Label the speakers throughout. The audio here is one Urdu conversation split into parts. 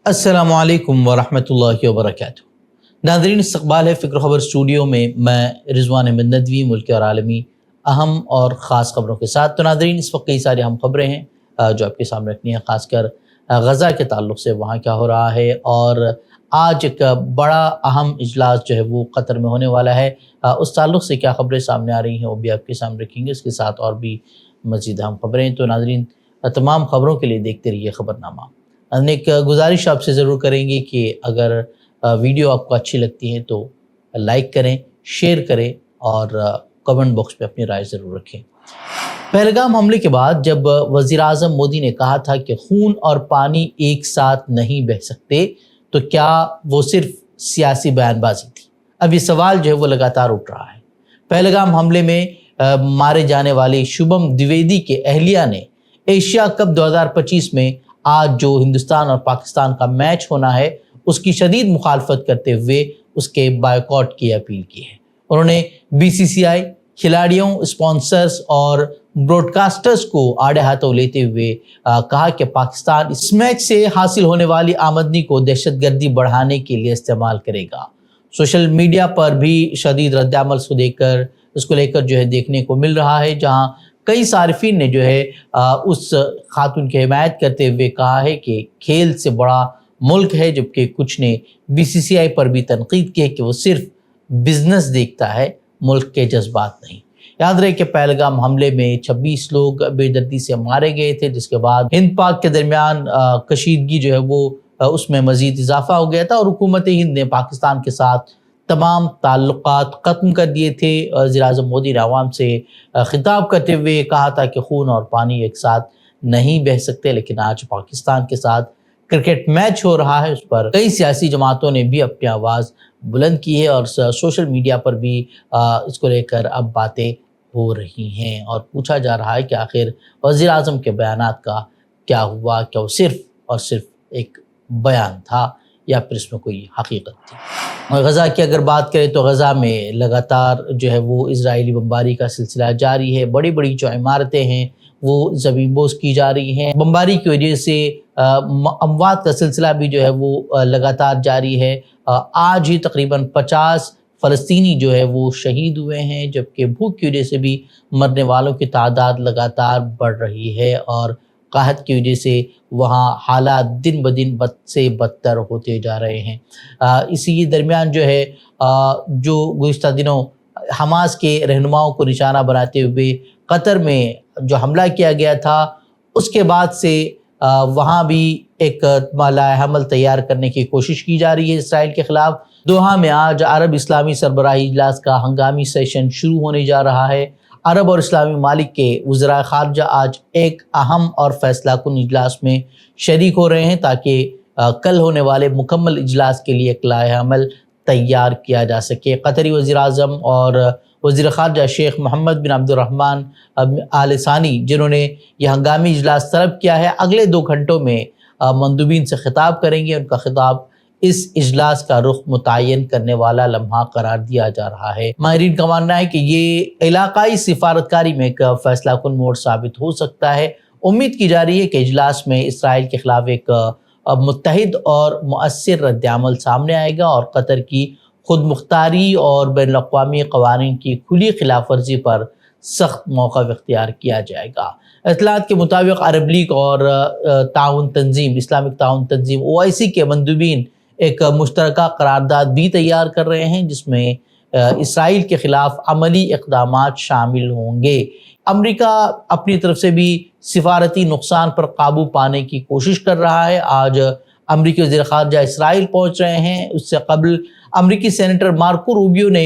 Speaker 1: السلام علیکم ورحمۃ اللہ وبرکاتہ۔ ناظرین، استقبال ہے فکر خبر اسٹوڈیو میں میں رضوان احمد ندوی ملکی اور عالمی اہم اور خاص خبروں کے ساتھ۔ تو ناظرین، اس وقت کئی ساری اہم خبریں ہیں جو آپ کے سامنے رکھنی ہیں، خاص کر غزہ کے تعلق سے وہاں کیا ہو رہا ہے، اور آج ایک بڑا اہم اجلاس جو ہے وہ قطر میں ہونے والا ہے، اس تعلق سے کیا خبریں سامنے آ رہی ہیں وہ بھی آپ کے سامنے رکھیں گے۔ اس کے ساتھ اور بھی مزید اہم خبریں ہیں۔ تو ناظرین، تمام خبروں کے لیے دیکھتے رہیے خبرنامہ۔ ایک گزارش آپ سے ضرور کریں گے کہ اگر ویڈیو آپ کو اچھی لگتی ہے تو لائک کریں، شیئر کریں اور کمنٹ باکس میں اپنی رائے ضرور رکھیں۔ پہلگام حملے کے بعد جب وزیر اعظم مودی نے کہا تھا کہ خون اور پانی ایک ساتھ نہیں بہہ سکتے، تو کیا وہ صرف سیاسی بیان بازی تھی؟ اب یہ سوال جو ہے وہ لگاتار اٹھ رہا ہے۔ پہلگام حملے میں مارے جانے والے شبھم دویدی کے اہلیہ نے ایشیا کپ 2025 میں آج جو ہندوستان اور پاکستان کا میچ ہونا ہے اس کی شدید مخالفت کرتے ہوئے اس کے بائیکاٹ کی اپیل کی ہے۔ انہوں نے بی سی سی آئی، کھلاڑیوں، اسپانسرز اور براڈ کاسٹرز کو آڑے ہاتھوں لیتے ہوئے کہا کہ پاکستان اس میچ سے حاصل ہونے والی آمدنی کو دہشت گردی بڑھانے کے لیے استعمال کرے گا۔ سوشل میڈیا پر بھی شدید رد عمل اس کو لے کر جو ہے دیکھنے کو مل رہا ہے، جہاں کئی صارفین نے جو ہے اس خاتون کی حمایت کرتے ہوئے کہا ہے کہ کھیل سے بڑا ملک ہے، جبکہ کچھ نے بی سی سی آئی پر بھی تنقید کی ہے کہ وہ صرف بزنس دیکھتا ہے، ملک کے جذبات نہیں۔ یاد رہے کہ پہلگام حملے میں 26 لوگ بے دردی سے مارے گئے تھے، جس کے بعد ہند پاک کے درمیان کشیدگی جو ہے وہ اس میں مزید اضافہ ہو گیا تھا، اور حکومت ہند نے پاکستان کے ساتھ تمام تعلقات ختم کر دیے تھے۔ وزیر اعظم مودی نے عوام سے خطاب کرتے ہوئے کہا تھا کہ خون اور پانی ایک ساتھ نہیں بہہ سکتے، لیکن آج پاکستان کے ساتھ کرکٹ میچ ہو رہا ہے، اس پر کئی سیاسی جماعتوں نے بھی اپنی آواز بلند کی ہے، اور سوشل میڈیا پر بھی اس کو لے کر اب باتیں ہو رہی ہیں، اور پوچھا جا رہا ہے کہ آخر وزیر اعظم کے بیانات کا کیا ہوا، کیا وہ صرف اور صرف ایک بیان تھا یا پھر اس میں کوئی حقیقت تھی۔ اور غزہ کی اگر بات کریں تو غزہ میں لگاتار جو ہے وہ اسرائیلی بمباری کا سلسلہ جاری ہے۔ بڑی بڑی جو عمارتیں ہیں وہ زمین بوس کی جا رہی ہیں۔ بمباری کی وجہ سے اموات کا سلسلہ بھی جو ہے وہ لگاتار جاری ہے۔ آج ہی تقریباً 50 فلسطینی جو ہے وہ شہید ہوئے ہیں، جبکہ بھوک کی وجہ سے بھی مرنے والوں کی تعداد لگاتار بڑھ رہی ہے، اور قحط کی وجہ سے وہاں حالات دن بدن بد سے بدتر ہوتے جا رہے ہیں۔ اسی درمیان جو ہے جو گزشتہ دنوں حماس کے رہنماؤں کو نشانہ بناتے ہوئے قطر میں جو حملہ کیا گیا تھا، اس کے بعد سے وہاں بھی ایک ملحمہ حمل تیار کرنے کی کوشش کی جا رہی ہے اسرائیل کے خلاف۔ دوحہ میں آج عرب اسلامی سربراہی اجلاس کا ہنگامی سیشن شروع ہونے جا رہا ہے۔ عرب اور اسلامی ممالک کے وزراء خارجہ آج ایک اہم اور فیصلہ کن اجلاس میں شریک ہو رہے ہیں، تاکہ کل ہونے والے مکمل اجلاس کے لیے ایک لائحہ عمل تیار کیا جا سکے۔ قطری وزیر اعظم اور وزیر خارجہ شیخ محمد بن عبد الرحمن آل ثانی، جنہوں نے یہ ہنگامی اجلاس طلب کیا ہے، اگلے 2 گھنٹوں میں مندوبین سے خطاب کریں گے۔ ان کا خطاب اس اجلاس کا رخ متعین کرنے والا لمحہ قرار دیا جا رہا ہے۔ ماہرین کا ماننا ہے کہ یہ علاقائی سفارتکاری میں ایک فیصلہ کن موڑ ثابت ہو سکتا ہے۔ امید کی جا رہی ہے کہ اجلاس میں اسرائیل کے خلاف ایک متحد اور مؤثر رد عمل سامنے آئے گا، اور قطر کی خود مختاری اور بین الاقوامی قوانین کی کھلی خلاف ورزی پر سخت موقف اختیار کیا جائے گا۔ اطلاعات کے مطابق عرب لیگ اور تعاون تنظیم، اسلامک تعاون تنظیم OIC کے مندوبین ایک مشترکہ قرارداد بھی تیار کر رہے ہیں، جس میں اسرائیل کے خلاف عملی اقدامات شامل ہوں گے۔ امریکہ اپنی طرف سے بھی سفارتی نقصان پر قابو پانے کی کوشش کر رہا ہے۔ آج امریکی وزیر خارجہ اسرائیل پہنچ رہے ہیں۔ اس سے قبل امریکی سینیٹر مارکو روبیو نے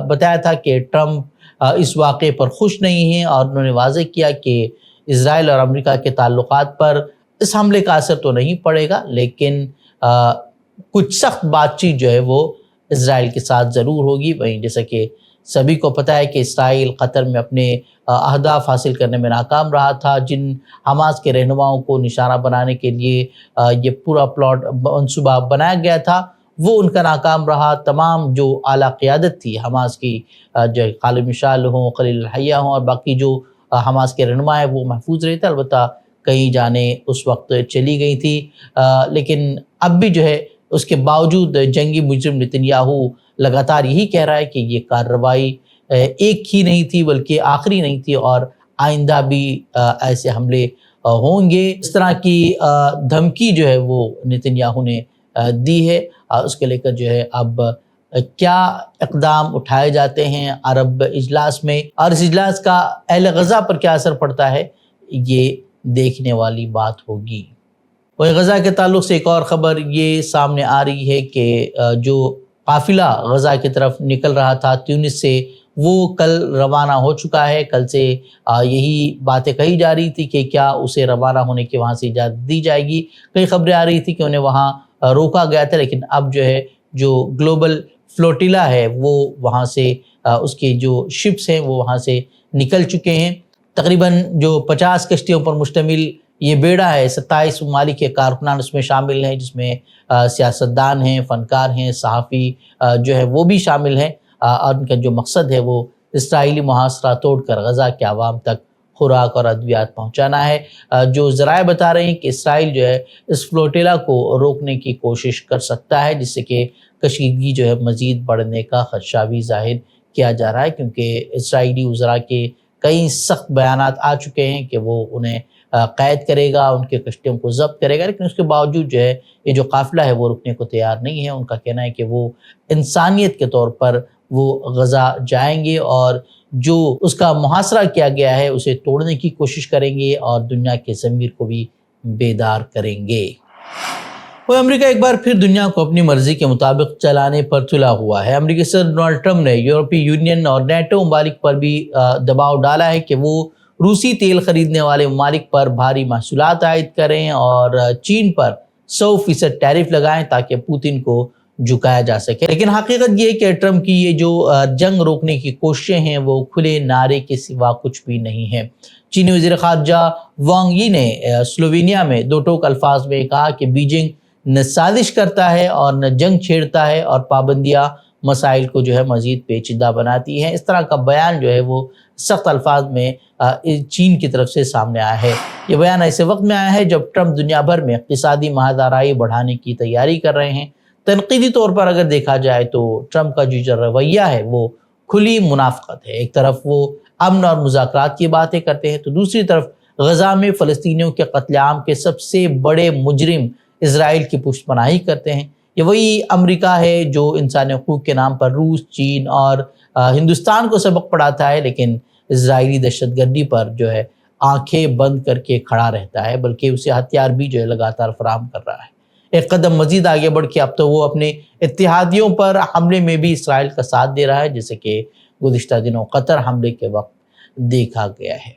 Speaker 1: بتایا تھا کہ ٹرمپ اس واقعے پر خوش نہیں ہیں، اور انہوں نے واضح کیا کہ اسرائیل اور امریکہ کے تعلقات پر اس حملے کا اثر تو نہیں پڑے گا، لیکن کچھ سخت بات چیت جو ہے وہ اسرائیل کے ساتھ ضرور ہوگی۔ وہیں جیسا کہ سبھی کو پتہ ہے کہ اسرائیل قطر میں اپنے اہداف حاصل کرنے میں ناکام رہا تھا، جن حماس کے رہنماؤں کو نشانہ بنانے کے لیے یہ پورا پلاٹ منصوبہ بنایا گیا تھا، وہ ان کا ناکام رہا۔ تمام جو اعلیٰ قیادت تھی حماس کی، جو خالد مشعل ہوں، خلیل الحیہ ہوں، اور باقی جو حماس کے رہنما ہیں، وہ محفوظ رہے تھے۔ البتہ کئی جانیں اس وقت چلی گئی تھی، لیکن اب بھی جو ہے اس کے باوجود جنگی مجرم نتنیاہو لگاتار یہی کہہ رہا ہے کہ یہ کارروائی ایک ہی نہیں تھی بلکہ آخری نہیں تھی، اور آئندہ بھی ایسے حملے ہوں گے۔ اس طرح کی دھمکی جو ہے وہ نتنیاہو نے دی ہے۔ اس کے لے کر جو ہے اب کیا اقدام اٹھائے جاتے ہیں عرب اجلاس میں، اور اس اجلاس کا اہل غزہ پر کیا اثر پڑتا ہے، یہ دیکھنے والی بات ہوگی۔ وہیں غزہ کے تعلق سے ایک اور خبر یہ سامنے آ رہی ہے کہ جو قافلہ غزہ کی طرف نکل رہا تھا تیونس سے، وہ کل روانہ ہو چکا ہے۔ کل سے یہی باتیں کہی جا رہی تھی کہ کیا اسے روانہ ہونے کی وہاں سے اجازت دی جائے گی۔ کئی خبریں آ رہی تھی کہ انہیں وہاں روکا گیا تھا، لیکن اب جو ہے جو گلوبل فلوٹیلا ہے وہ وہاں سے اس کے جو شپس ہیں وہ وہاں سے نکل چکے ہیں۔ تقریباً جو 50 کشتیوں پر مشتمل یہ بیڑا ہے، 27 ممالک کے کارکنان اس میں شامل ہیں، جس میں سیاستدان ہیں، فنکار ہیں، صحافی جو ہے وہ بھی شامل ہیں، اور ان کا جو مقصد ہے وہ اسرائیلی محاصرہ توڑ کر غزہ کے عوام تک خوراک اور ادویات پہنچانا ہے۔ جو ذرائع بتا رہے ہیں کہ اسرائیل جو ہے اس فلوٹیلا کو روکنے کی کوشش کر سکتا ہے، جس سے کہ کشیدگی جو ہے مزید بڑھنے کا خدشہ بھی ظاہر کیا جا رہا ہے، کیونکہ اسرائیلی وزراء کے کئی سخت بیانات آ چکے ہیں کہ وہ انہیں قید کرے گا، ان کے کشتیوں کو ضبط کرے گا، لیکن اس کے باوجود جو ہے یہ جو قافلہ ہے وہ رکنے کو تیار نہیں ہے۔ ان کا کہنا ہے کہ وہ انسانیت کے طور پر وہ غزہ جائیں گے اور جو اس کا محاصرہ کیا گیا ہے اسے توڑنے کی کوشش کریں گے اور دنیا کے ضمیر کو بھی بیدار کریں گے۔ وہ امریکہ ایک بار پھر دنیا کو اپنی مرضی کے مطابق چلانے پر تلا ہوا ہے۔ امریکی صدر ڈونلڈ ٹرمپ نے یورپی یونین اور نیٹو ممالک پر بھی دباؤ ڈالا ہے کہ وہ روسی تیل خریدنے والے ممالک پر بھاری محصولات عائد کریں اور چین پر 100% ٹیرف لگائیں تاکہ پوتن کو جھکایا جا سکے۔ لیکن حقیقت یہ ہے کہ ٹرمپ کی یہ جو جنگ روکنے کی کوششیں ہیں وہ کھلے نعرے کے سوا کچھ بھی نہیں ہیں۔ چینی وزیر خارجہ وانگ یی نے سلووینیا میں دو ٹوک الفاظ میں کہا کہ بیجنگ نہ سازش کرتا ہے اور نہ جنگ چھیڑتا ہے، اور پابندیاں مسائل کو جو ہے مزید پیچیدہ بناتی ہیں۔ اس طرح کا بیان جو ہے وہ سخت الفاظ میں چین کی طرف سے سامنے آیا ہے۔ یہ بیان ایسے وقت میں آیا ہے جب ٹرمپ دنیا بھر میں اقتصادی مہادارائی بڑھانے کی تیاری کر رہے ہیں۔ تنقیدی طور پر اگر دیکھا جائے تو ٹرمپ کا جو رویہ ہے وہ کھلی منافقت ہے۔ ایک طرف وہ امن اور مذاکرات کی باتیں کرتے ہیں تو دوسری طرف غزہ میں فلسطینیوں کے قتل عام کے سب سے بڑے مجرم اسرائیل کی پشت پناہی کرتے ہیں۔ یہ وہی امریکہ ہے جو انسانی حقوق کے نام پر روس، چین اور ہندوستان کو سبق پڑھاتا ہے، لیکن اسرائیلی دہشت گردی پر جو ہے آنکھیں بند کر کے کھڑا رہتا ہے، بلکہ اسے ہتھیار بھی جو ہے لگاتار فراہم کر رہا ہے۔ ایک قدم مزید آگے بڑھ کے اب تو وہ اپنے اتحادیوں پر حملے میں بھی اسرائیل کا ساتھ دے رہا ہے، جیسے کہ گزشتہ دنوں قطر حملے کے وقت دیکھا گیا ہے۔